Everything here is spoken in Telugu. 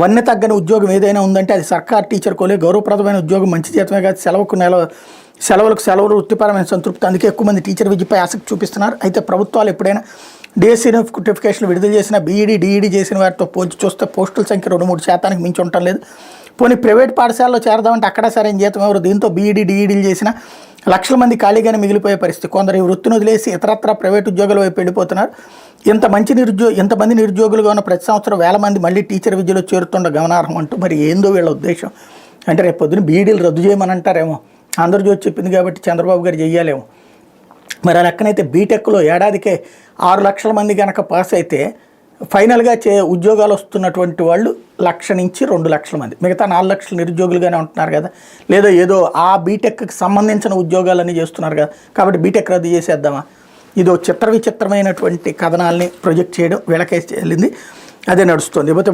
వన్నె తగ్గని ఉద్యోగం ఏదైనా ఉందంటే అది సర్కార్ టీచర్ కోలే. గౌరవప్రదమైన ఉద్యోగం, మంచి జీతమే కాదు, సెలవులకు సెలవులు, వృత్తిపరమైన సంతృప్తి. అందుకే ఎక్కువ మంది టీచర్ విద్యపై ఆసక్తి చూపిస్తున్నారు. అయితే ప్రభుత్వాలు ఎప్పుడైనా డిఎస్సీ నోటిఫికేషన్లు విడుదల చేసిన బీఈడీ, డిఈడీ చేసిన వారితో పోల్చి చూస్తే పోస్టుల సంఖ్య 2-3% మించి ఉండటం లేదు. పోనీ ప్రైవేట్ పాఠశాలలో చేరదామంటే అక్కడ సరైన జీతం ఎవరు? దీంతో బీఈడీ, డిఈడీలు చేసిన లక్షల మంది ఖాళీగానే మిగిలిపోయే పరిస్థితి. కొందరు ఈ వృత్తిని వదిలేసి ఇతరత్రా ప్రైవేట్ ఉద్యోగాల వైపు వెళ్ళిపోతున్నారు. ఇంతమంది నిరుద్యోగులుగా ఉన్న ప్రతి సంవత్సరం వేల మంది మళ్ళీ టీచర్ విద్యలో చేరుతుండ గమనార్హం అంటూ మరి ఏందో వీళ్ళ ఉద్దేశం. అంటే రేపు పొద్దున బీఈడీలు రద్దు చేయమని అంటారేమో. ఆంధ్రజ్యోతి చెప్పింది కాబట్టి చంద్రబాబు గారు చెయ్యాలేమో. మరి ఆ లెక్కనైతే బీటెక్లో ఏడాదికే 6 లక్షల మంది కనుక పాస్ అయితే ఫైనల్గా ఉద్యోగాలు వస్తున్నటువంటి వాళ్ళు 1 నుంచి 2 లక్షల మంది, మిగతా 4 లక్షల నిరుద్యోగులుగానే ఉంటున్నారు కదా. లేదా ఏదో ఆ బీటెక్కి సంబంధించిన ఉద్యోగాలన్నీ చేస్తున్నారు కదా. కాబట్టి బీటెక్ రద్దు చేసేద్దామా? ఇదో విచిత్రమైనటువంటి కథనాల్ని ప్రొజెక్ట్ చేయడం వీళ్ళకేసి వెళ్ళింది. అదే నడుస్తుంది. లేకపోతే